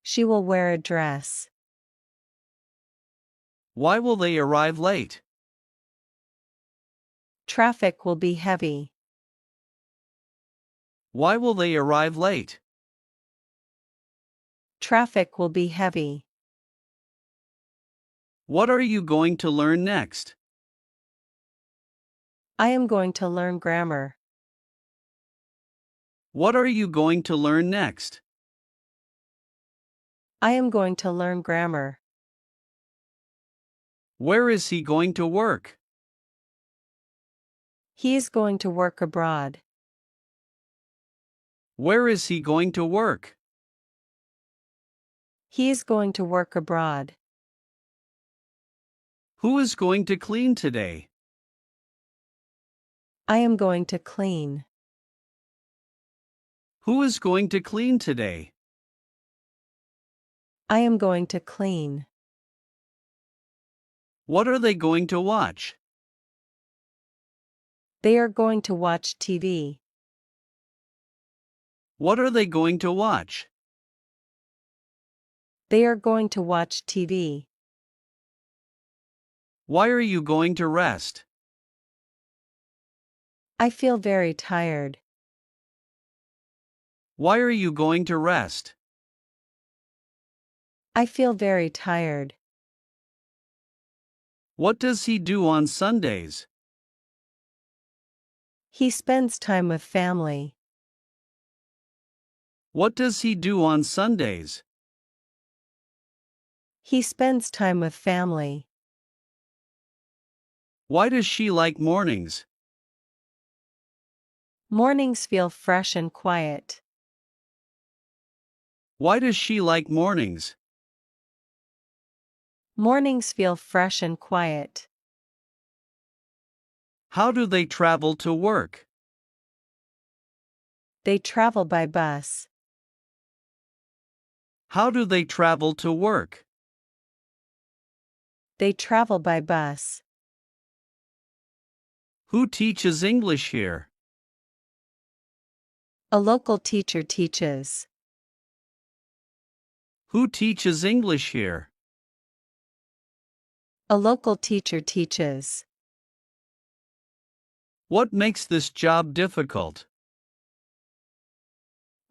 She will wear a dress. Why will they arrive late? Traffic will be heavy. Why will they arrive late? Traffic will be heavy. What are you going to learn next? I am going to learn grammar. What are you going to learn next? I am going to learn grammar. Where is he going to work? He is going to work abroad. Where is he going to work? He is going to work abroad. Who is going to clean today? I am going to clean. Who is going to clean today? I am going to clean. What are they going to watch? They are going to watch TV. What are they going to watch? They are going to watch TV. Why are you going to rest? I feel very tired. Why are you going to rest? I feel very tired. What does he do on Sundays? He spends time with family. What does he do on Sundays? He spends time with family. Why does she like mornings? Mornings feel fresh and quiet. Why does she like mornings? Mornings feel fresh and quiet. How do they travel to work? They travel by bus. How do they travel to work? They travel by bus. Who teaches English here? A local teacher teaches. Who teaches English here? A local teacher teaches. What makes this job difficult?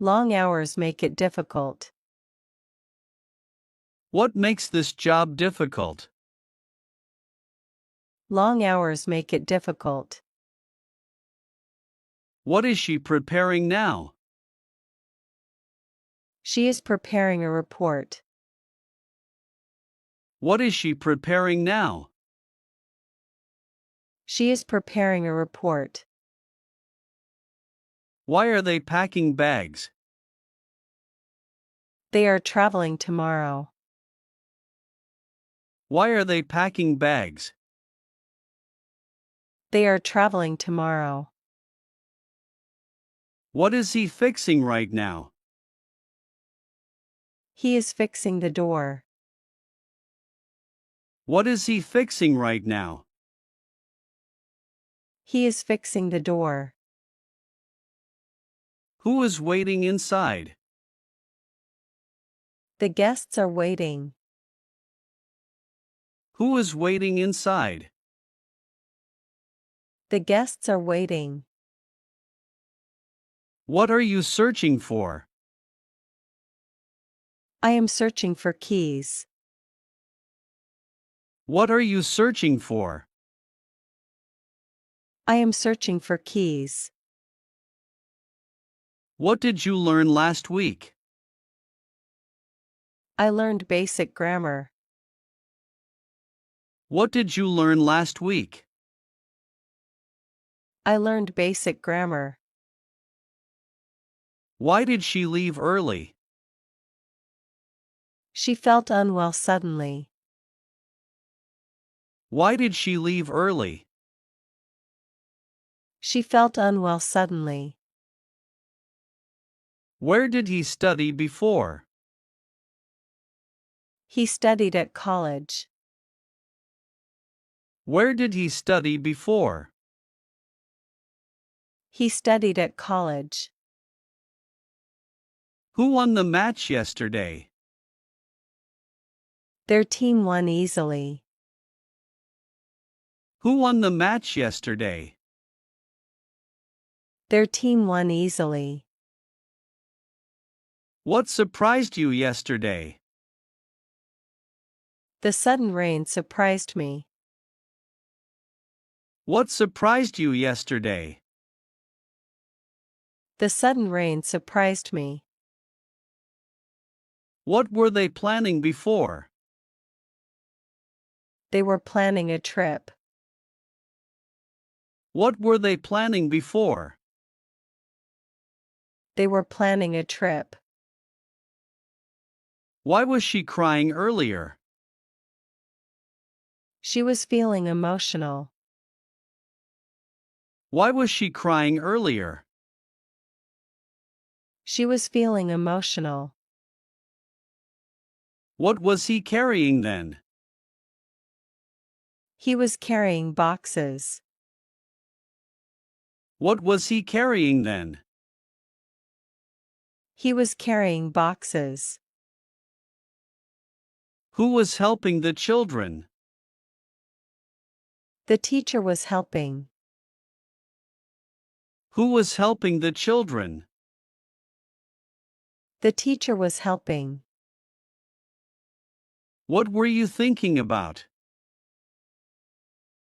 Long hours make it difficult. What makes this job difficult? Long hours make it difficult. What is she preparing now? She is preparing a report. What is she preparing now? She is preparing a report. Why are they packing bags? They are traveling tomorrow. Why are they packing bags? They are traveling tomorrow. What is he fixing right now? He is fixing the door. What is he fixing right now? He is fixing the door. Who is waiting inside? The guests are waiting. Who is waiting inside? The guests are waiting. What are you searching for? I am searching for keys. What are you searching for? I am searching for keys. What did you learn last week? I learned basic grammar. What did you learn last week? I learned basic grammar. Why did she leave early? She felt unwell suddenly. Why did she leave early? She felt unwell suddenly. Where did he study before? He studied at college. Where did he study before? He studied at college. Who won the match yesterday? Their team won easily. Who won the match yesterday? Their team won easily. What surprised you yesterday? The sudden rain surprised me. What surprised you yesterday? The sudden rain surprised me. What were they planning before? They were planning a trip. What were they planning before? They were planning a trip. Why was she crying earlier? She was feeling emotional. Why was she crying earlier? She was feeling emotional. What was he carrying then? He was carrying boxes. What was he carrying then? He was carrying boxes. Who was helping the children? The teacher was helping. Who was helping the children? The teacher was helping. What were you thinking about?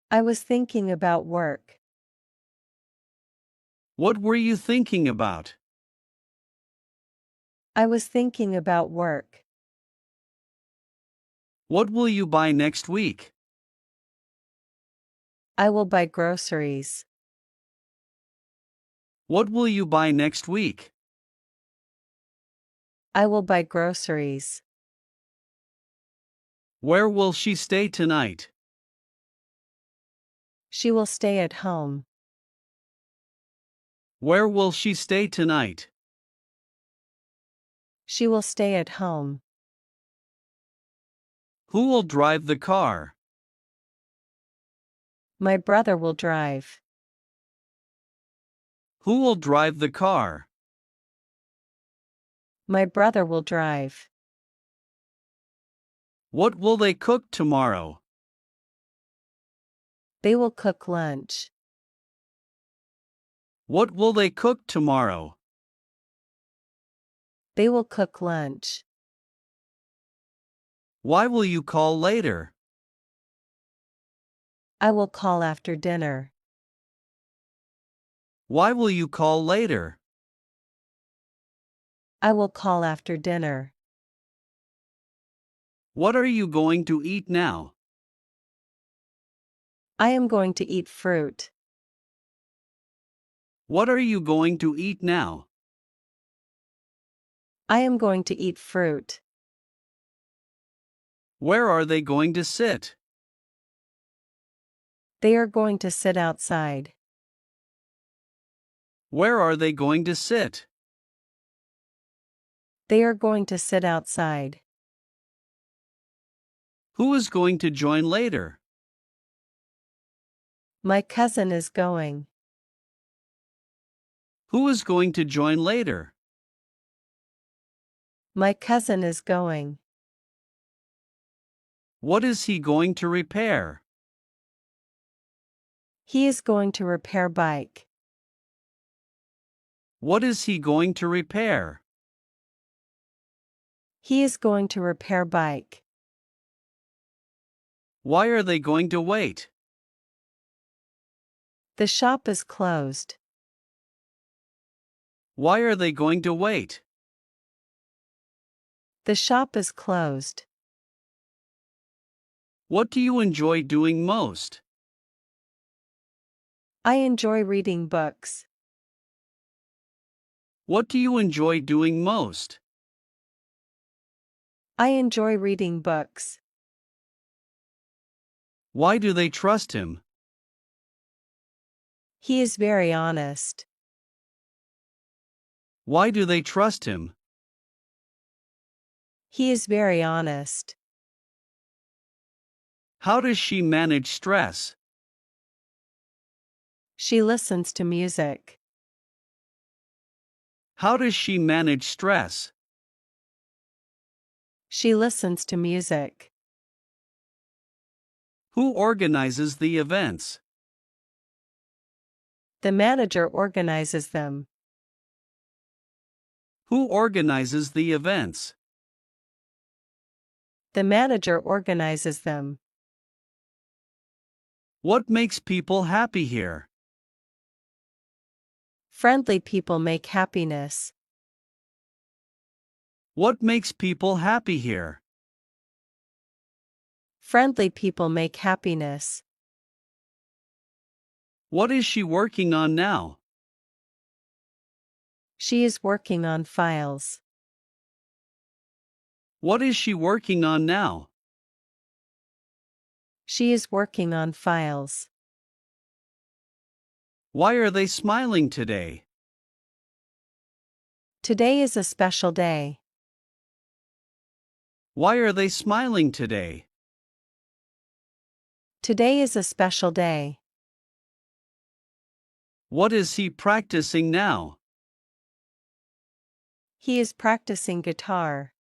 I was thinking about work. What were you thinking about? I was thinking about work. What will you buy next week? I will buy groceries. What will you buy next week? I will buy groceries. Where will she stay tonight? She will stay at home. Where will she stay tonight? She will stay at home. Who will drive the car? My brother will drive. Who will drive the car? My brother will drive. What will they cook tomorrow? They will cook lunch. What will they cook tomorrow? They will cook lunch. Why will you call later? I will call after dinner. Why will you call later? I will call after dinner. What are you going to eat now? I am going to eat fruit. What are you going to eat now? I am going to eat fruit. Where are they going to sit? They are going to sit outside. Where are they going to sit? They are going to sit outside. Who is going to join later? My cousin is going. Who is going to join later? My cousin is going. What is he going to repair? He is going to repair bike. What is he going to repair? He is going to repair bike. Why are they going to wait? The shop is closed. Why are they going to wait? The shop is closed. What do you enjoy doing most? I enjoy reading books. What do you enjoy doing most? I enjoy reading books. Why do they trust him? He is very honest. Why do they trust him? He is very honest. How does she manage stress? She listens to music. How does she manage stress? She listens to music. Who organizes the events? The manager organizes them. Who organizes the events? The manager organizes them. What makes people happy here? Friendly people make happiness. What makes people happy here? Friendly people make happiness. What is she working on now? She is working on files. What is she working on now? She is working on files. Why are they smiling today? Today is a special day. Why are they smiling today? Today is a special day. What is he practicing now? He is practicing guitar.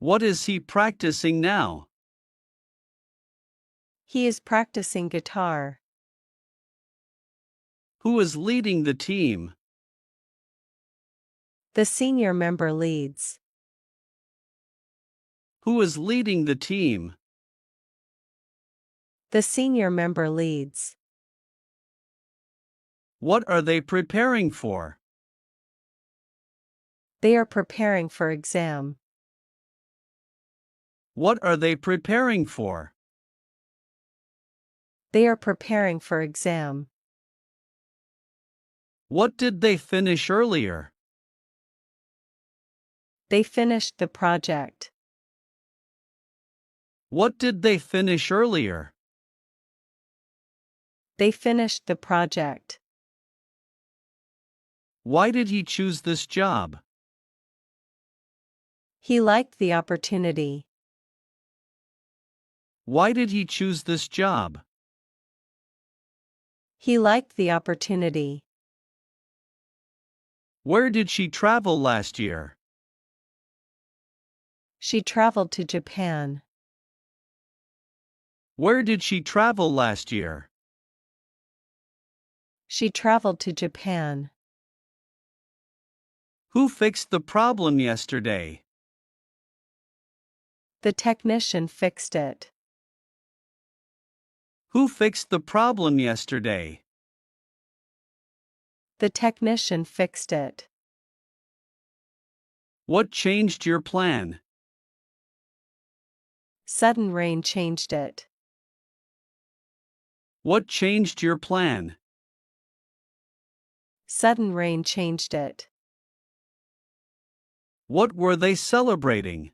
What is he practicing now? He is practicing guitar. Who is leading the team? The senior member leads. Who is leading the team? The senior member leads. What are they preparing for? They are preparing for exam. What are they preparing for? They are preparing for exam. What did they finish earlier? They finished the project. What did they finish earlier? They finished the project. Why did he choose this job? He liked the opportunity. Why did he choose this job? He liked the opportunity. Where did she travel last year? She traveled to Japan. Where did she travel last year? She traveled to Japan. Who fixed the problem yesterday? The technician fixed it. Who fixed the problem yesterday? The technician fixed it. What changed your plan? Sudden rain changed it. What changed your plan? Sudden rain changed it. What were they celebrating?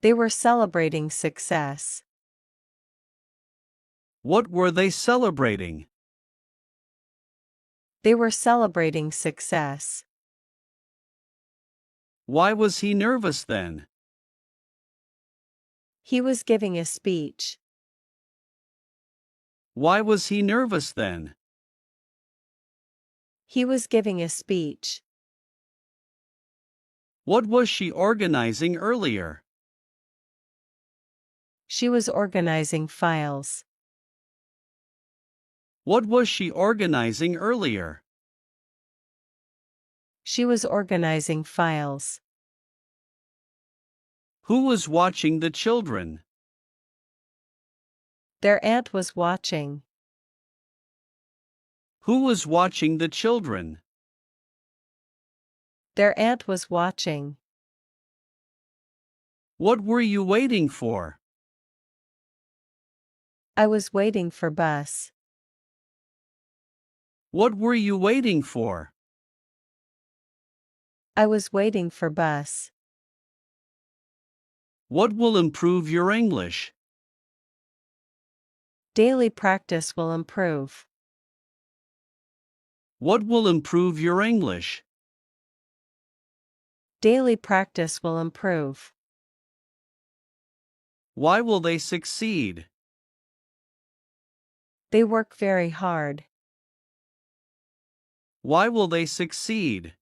They were celebrating success. What were they celebrating? They were celebrating success. Why was he nervous then? He was giving a speech. Why was he nervous then? He was giving a speech. What was she organizing earlier? She was organizing files. What was she organizing earlier? She was organizing files. Who was watching the children? Their aunt was watching. Who was watching the children? Their aunt was watching. What were you waiting for? I was waiting for bus. What were you waiting for? I was waiting for bus. What will improve your English? Daily practice will improve. What will improve your English? Daily practice will improve. Why will they succeed? They work very hard. Why will they succeed?